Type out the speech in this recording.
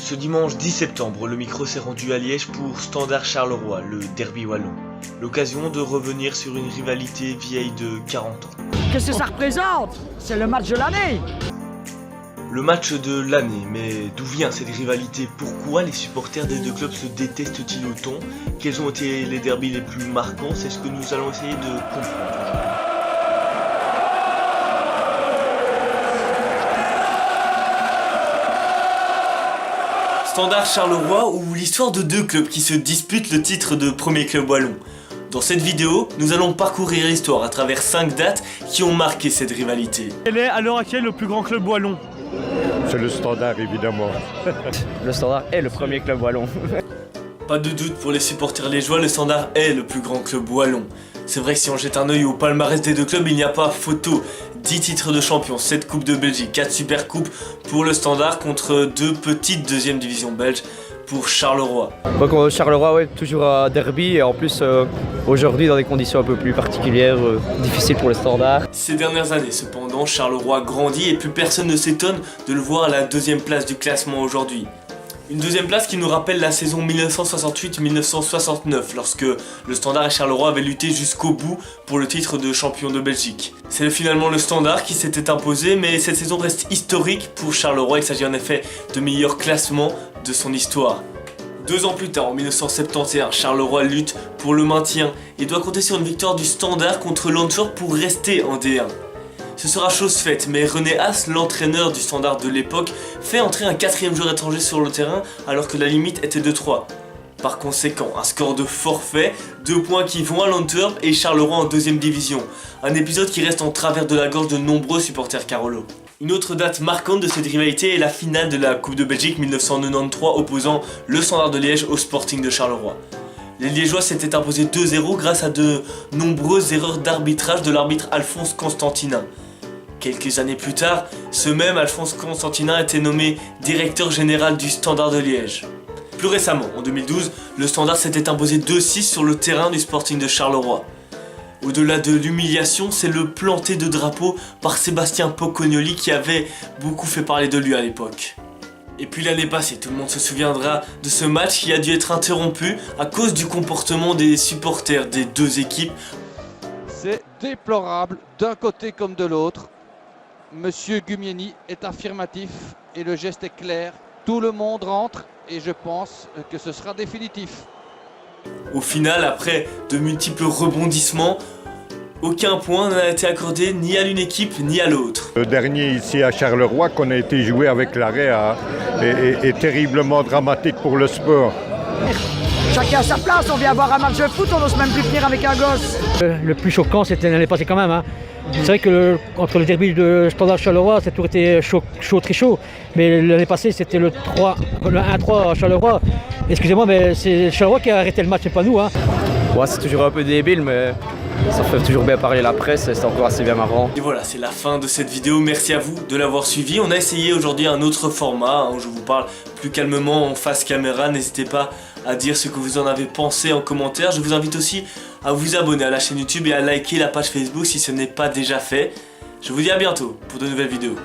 Ce dimanche 10 septembre, le micro s'est rendu à Liège pour Standard Charleroi, le derby wallon. L'occasion de revenir sur une rivalité vieille de 40 ans. Qu'est-ce que ça représente? C'est le match de l'année. Le match de l'année, mais d'où vient cette rivalité? Pourquoi les supporters des deux clubs se détestent-ils autant? Quels ont été les derbys les plus marquants? C'est ce que nous allons essayer de comprendre aujourd'hui. Standard Charleroi, ou l'histoire de deux clubs qui se disputent le titre de premier club wallon. Dans cette vidéo, nous allons parcourir l'histoire à travers 5 dates qui ont marqué cette rivalité. Quel est à l'heure actuelle le plus grand club wallon? C'est le Standard évidemment. Le Standard est le premier club wallon. Pas de doute pour les supporters liégeois, le Standard est le plus grand club wallon. C'est vrai que si on jette un œil au palmarès des deux clubs, il n'y a pas photo. 10 titres de champion, 7 coupes de Belgique, 4 super coupes pour le Standard contre 2 petites deuxième division belges pour Charleroi. Donc Charleroi, ouais, toujours à derby et en plus aujourd'hui dans des conditions un peu plus particulières, difficiles pour le Standard. Ces dernières années cependant, Charleroi grandit et plus personne ne s'étonne de le voir à la deuxième place du classement aujourd'hui. Une deuxième place qui nous rappelle la saison 1968-1969 lorsque le Standard et Charleroi avaient lutté jusqu'au bout pour le titre de champion de Belgique. C'est finalement le Standard qui s'était imposé, mais cette saison reste historique pour Charleroi. Il s'agit en effet de meilleur classement de son histoire. 2 ans plus tard, en 1971, Charleroi lutte pour le maintien et doit compter sur une victoire du Standard contre l'Antwerp pour rester en D1. Ce sera chose faite, mais René Haas, l'entraîneur du Standard de l'époque, fait entrer un 4e joueur étranger sur le terrain alors que la limite était de 3. Par conséquent, un score de forfait, 2 points qui vont à l'Antwerp et Charleroi en 2e division. Un épisode qui reste en travers de la gorge de nombreux supporters Carolo. Une autre date marquante de cette rivalité est la finale de la Coupe de Belgique 1993 opposant le Standard de Liège au Sporting de Charleroi. Les Liégeois s'étaient imposés 2-0 grâce à de nombreuses erreurs d'arbitrage de l'arbitre Alphonse Constantinin. Quelques années plus tard, ce même Alphonse Constantinin était nommé directeur général du Standard de Liège. Plus récemment, en 2012, le Standard s'était imposé 2-6 sur le terrain du Sporting de Charleroi. Au-delà de l'humiliation, c'est le planté de drapeau par Sébastien Pocognoli qui avait beaucoup fait parler de lui à l'époque. Et puis l'année passée, tout le monde se souviendra de ce match qui a dû être interrompu à cause du comportement des supporters des deux équipes. C'est déplorable d'un côté comme de l'autre. Monsieur Gumieni est affirmatif et le geste est clair. Tout le monde rentre et je pense que ce sera définitif. Au final, après de multiples rebondissements, aucun point n'a été accordé ni à l'une équipe ni à l'autre. Le dernier ici à Charleroi qu'on a été joué avec l'arrêt est terriblement dramatique pour le sport. Chacun à sa place, on vient voir un match de foot, on n'ose même plus venir avec un gosse. Le plus choquant, c'était l'année passée quand même. Hein. C'est vrai que entre le derby de Standard Charleroi, ça a toujours été chaud, très chaud. Mais l'année passée, c'était le 1-3 à Charleroi. Excusez-moi, mais c'est Charleroi qui a arrêté le match, c'est pas nous. Hein. Ouais, c'est toujours un peu débile, mais ça fait toujours bien parler la presse et c'est encore assez bien marrant. Et voilà, c'est la fin de cette vidéo. Merci à vous de l'avoir suivi. On a essayé aujourd'hui un autre format où je vous parle plus calmement en face caméra. N'hésitez pas à dire ce que vous en avez pensé en commentaire. Je vous invite aussi à vous abonner à la chaîne YouTube et à liker la page Facebook si ce n'est pas déjà fait. Je vous dis à bientôt pour de nouvelles vidéos.